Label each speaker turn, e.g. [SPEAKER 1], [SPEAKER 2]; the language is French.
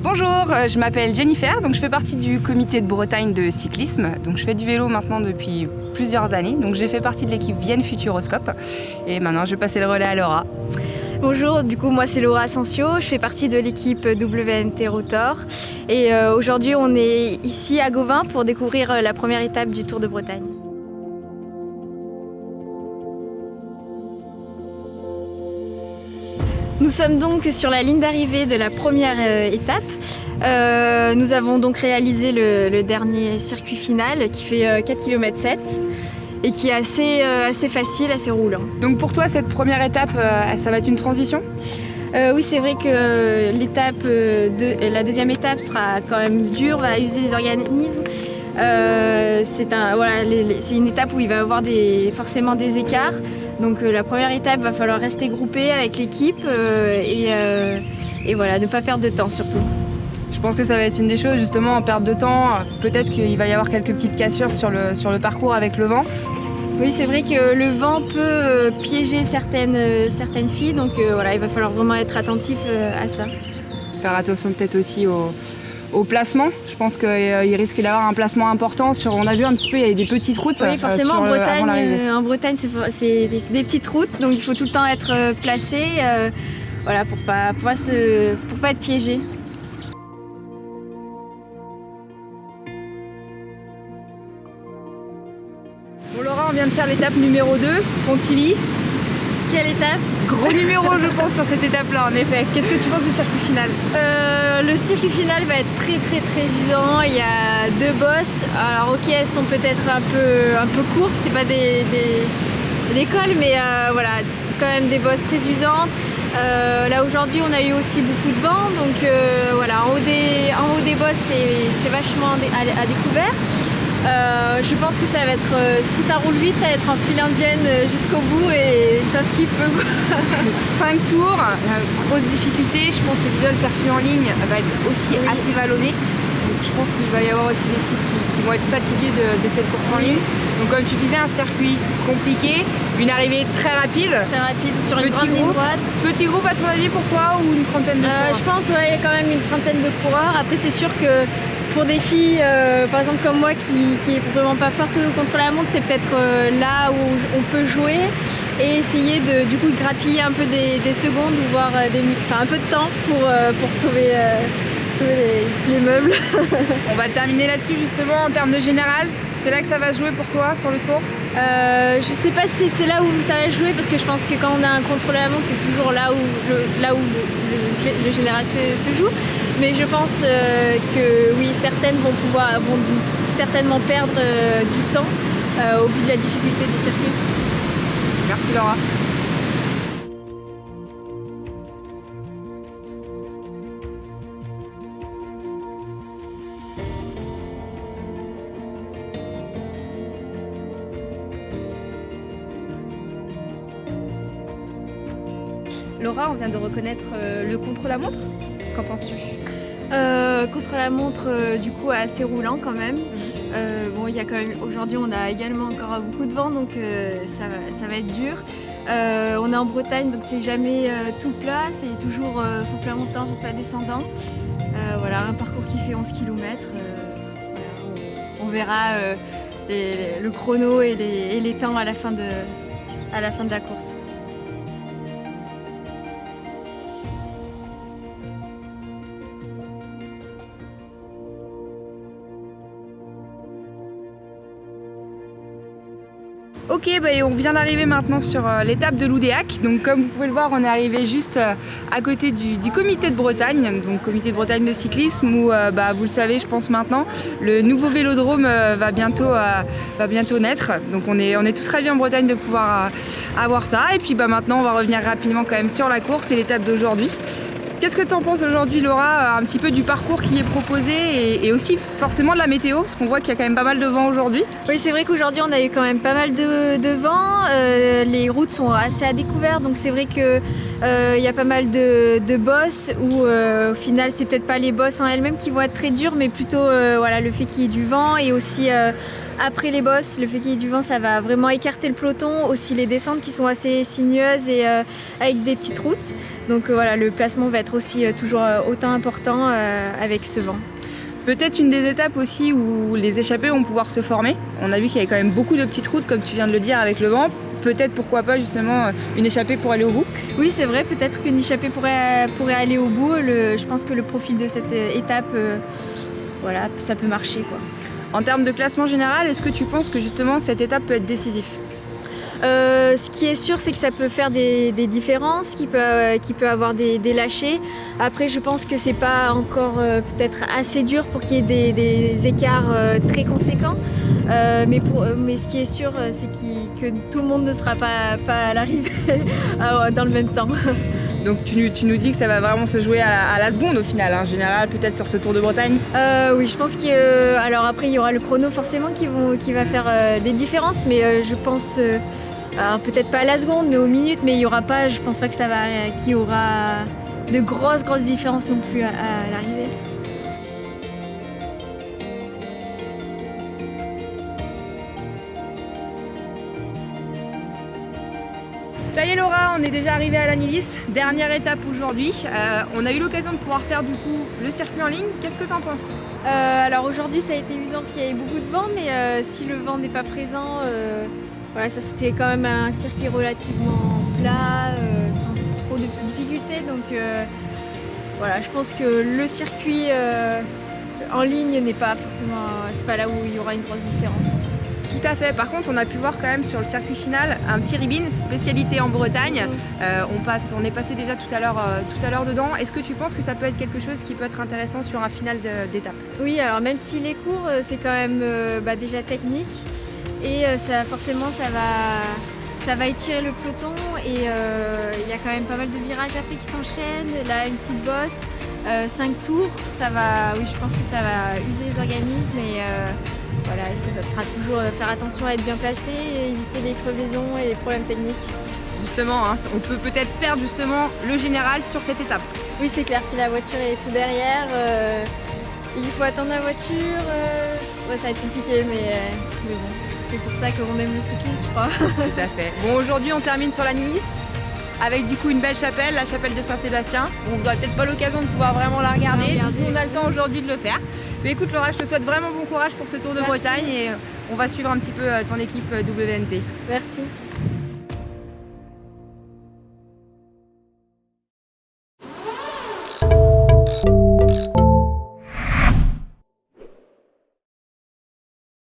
[SPEAKER 1] Bonjour, je m'appelle Jennifer, donc je fais partie du comité de Bretagne de cyclisme. Donc je fais du vélo maintenant depuis plusieurs années, donc j'ai fait partie de l'équipe Vienne Futuroscope et maintenant je vais passer le relais à Laura.
[SPEAKER 2] Bonjour, du coup moi c'est Laura Asensio, je fais partie de l'équipe WNT Rotor et aujourd'hui on est ici à Gauvin pour découvrir la première étape du Tour de Bretagne. Nous sommes donc sur la ligne d'arrivée de la première étape. Nous avons donc réalisé le dernier circuit final qui fait 4 km 7 et qui est assez facile, assez roulant.
[SPEAKER 1] Donc pour toi cette première étape, ça va être une transition ?
[SPEAKER 2] Oui, c'est vrai que la deuxième étape sera quand même dure, va user les organismes. C'est une étape où il va y avoir forcément des écarts. Donc la première étape, va falloir rester groupé avec l'équipe et voilà, ne pas perdre de temps surtout.
[SPEAKER 1] Je pense que ça va être une des choses, justement, en perte de temps. Peut-être qu'il va y avoir quelques petites cassures sur le parcours avec le vent.
[SPEAKER 2] Oui, c'est vrai que le vent peut piéger certaines filles, donc voilà, il va falloir vraiment être attentif à ça.
[SPEAKER 1] Faire attention peut-être aussi au placement. Je pense qu'il risque d'avoir un placement important. On a vu un petit peu, il y a des petites routes.
[SPEAKER 2] Oui, forcément, en Bretagne, c'est des petites routes, donc il faut tout le temps être placé voilà, pour pas être piégé.
[SPEAKER 1] Bon Laura, on vient de faire l'étape numéro 2, Pontivy.
[SPEAKER 2] Quelle étape?
[SPEAKER 1] Gros numéro je pense sur cette étape-là en effet. Qu'est-ce que tu penses du circuit final?
[SPEAKER 2] Le circuit final va être très usant. Il y a 2 bosses. Alors ok, elles sont peut-être un peu courtes, c'est pas des cols, mais voilà, quand même des bosses très usantes. Là aujourd'hui on a eu aussi beaucoup de vent, donc voilà, en haut des bosses c'est vachement à découvert. Je pense que ça va être, si ça roule vite, ça va être en file indienne jusqu'au bout et sauf qu'il peut.
[SPEAKER 1] 5 tours, grosse difficulté. Je pense que déjà le circuit en ligne va être aussi assez vallonné. Donc je pense qu'il va y avoir aussi des filles qui vont être fatiguées de cette course en ligne. Donc comme tu disais, un circuit compliqué, une arrivée très rapide.
[SPEAKER 2] Très rapide, sur une grande ligne droite.
[SPEAKER 1] Petit groupe à ton avis pour toi ou une trentaine de coureurs?
[SPEAKER 2] Je pense il y a quand même une trentaine de coureurs. Après c'est sûr que pour des filles, par exemple comme moi, qui est vraiment pas forte contre la montre, c'est peut-être là où on peut jouer et essayer de grappiller un peu des secondes ou voir un peu de temps pour sauver les meubles.
[SPEAKER 1] On va terminer là-dessus justement en termes de général. C'est là que ça va jouer pour toi sur le tour?
[SPEAKER 2] Je sais pas si c'est là où ça va jouer parce que je pense que quand on a un contrôle à la montre, c'est toujours là où le général se joue. Mais je pense que oui, certaines vont certainement perdre du temps au vu de la difficulté du circuit.
[SPEAKER 1] Merci Laura. Laura, on vient de reconnaître le contre-la-montre. Qu'en penses-tu?
[SPEAKER 2] Contre-la-montre, du coup, assez roulant quand même. Bon, il y a quand même aujourd'hui, on a également encore beaucoup de vent, donc ça va être dur. On est en Bretagne, donc c'est jamais tout plat, c'est toujours faux plat montant, faux plat descendant. Voilà, un parcours qui fait 11 km. Voilà, on verra le chrono et les temps à la fin de la course.
[SPEAKER 1] Ok, et on vient d'arriver maintenant sur l'étape de Loudéac. Donc comme vous pouvez le voir, on est arrivé juste à côté du comité de Bretagne, donc comité de Bretagne de cyclisme où vous le savez je pense maintenant, le nouveau vélodrome va bientôt naître. Donc on est tous ravis en Bretagne de pouvoir avoir ça. Et puis maintenant on va revenir rapidement quand même sur la course et l'étape d'aujourd'hui. Qu'est-ce que tu en penses aujourd'hui Laura, un petit peu du parcours qui est proposé et aussi forcément de la météo, parce qu'on voit qu'il y a quand même pas mal de vent aujourd'hui?
[SPEAKER 2] Oui, c'est vrai qu'aujourd'hui on a eu quand même pas mal de vent, les routes sont assez à découvert, donc c'est vrai qu'il y a pas mal de bosses où au final c'est peut-être pas les bosses en elles-mêmes qui vont être très dures, mais plutôt voilà, le fait qu'il y ait du vent et aussi après les bosses, le fait qu'il y ait du vent, ça va vraiment écarter le peloton. Aussi les descentes qui sont assez sinueuses et avec des petites routes. Donc voilà, le placement va être aussi toujours autant important avec ce vent.
[SPEAKER 1] Peut-être une des étapes aussi où les échappées vont pouvoir se former. On a vu qu'il y avait quand même beaucoup de petites routes, comme tu viens de le dire, avec le vent. Peut-être, pourquoi pas, justement, une échappée pour aller au bout.
[SPEAKER 2] Oui, c'est vrai, peut-être qu'une échappée pourrait aller au bout. Je pense que le profil de cette étape, voilà, ça peut marcher, quoi.
[SPEAKER 1] En termes de classement général, est-ce que tu penses que justement cette étape peut être décisive ?
[SPEAKER 2] Ce qui est sûr, c'est que ça peut faire des différences, qu'il peut avoir des lâchers. Après, je pense que c'est pas encore peut-être assez dur pour qu'il y ait des écarts très conséquents. Mais ce qui est sûr, c'est que tout le monde ne sera pas à l'arrivée dans le même temps.
[SPEAKER 1] Donc tu nous dis que ça va vraiment se jouer à la seconde au final, en général, peut-être sur ce Tour de Bretagne.
[SPEAKER 2] Oui, je pense alors après, il y aura le chrono forcément qui va faire des différences, mais je pense... alors peut-être pas à la seconde, mais aux minutes, mais il y aura pas, je pense pas que qu'il y aura de grosses différences non plus à l'arrivée.
[SPEAKER 1] Ça y est Laura, on est déjà arrivé à Lannilis, dernière étape aujourd'hui. On a eu l'occasion de pouvoir faire du coup le circuit en ligne, qu'est-ce que tu en penses ?
[SPEAKER 2] Alors aujourd'hui ça a été usant parce qu'il y avait beaucoup de vent, mais si le vent n'est pas présent, voilà, ça c'est quand même un circuit relativement plat, sans trop de difficultés. Donc voilà, je pense que le circuit en ligne n'est pas forcément, c'est pas là où il y aura une grosse différence.
[SPEAKER 1] Tout à fait, par contre on a pu voir quand même sur le circuit final un petit ribbon, spécialité en Bretagne. On est passé déjà tout à l'heure dedans. Est-ce que tu penses que ça peut être quelque chose qui peut être intéressant sur un final d'étape ?
[SPEAKER 2] Oui, alors même s'il est court, c'est quand même déjà technique. Et forcément ça va étirer le peloton et il y a quand même pas mal de virages après qui s'enchaînent. Là une petite bosse, 5 tours, oui je pense que ça va user les organismes et voilà, il faudra toujours faire attention à être bien placé et éviter les crevaisons et les problèmes techniques.
[SPEAKER 1] Justement, hein, on peut peut-être perdre justement le général sur cette étape.
[SPEAKER 2] Oui c'est clair, si la voiture est tout derrière, il faut attendre la voiture, ouais, ça va être compliqué mais bon. C'est pour ça qu'on aime le cyclisme, je crois.
[SPEAKER 1] Tout à fait. Bon, aujourd'hui, on termine sur Lannilis avec du coup une belle chapelle, la chapelle de Saint-Sébastien. Bon, vous n'aurez peut-être pas l'occasion de pouvoir vraiment la regarder. On a le temps aujourd'hui de le faire. Mais écoute Laura, je te souhaite vraiment bon courage pour ce Tour de Bretagne et on va suivre un petit peu ton équipe WNT.
[SPEAKER 2] Merci.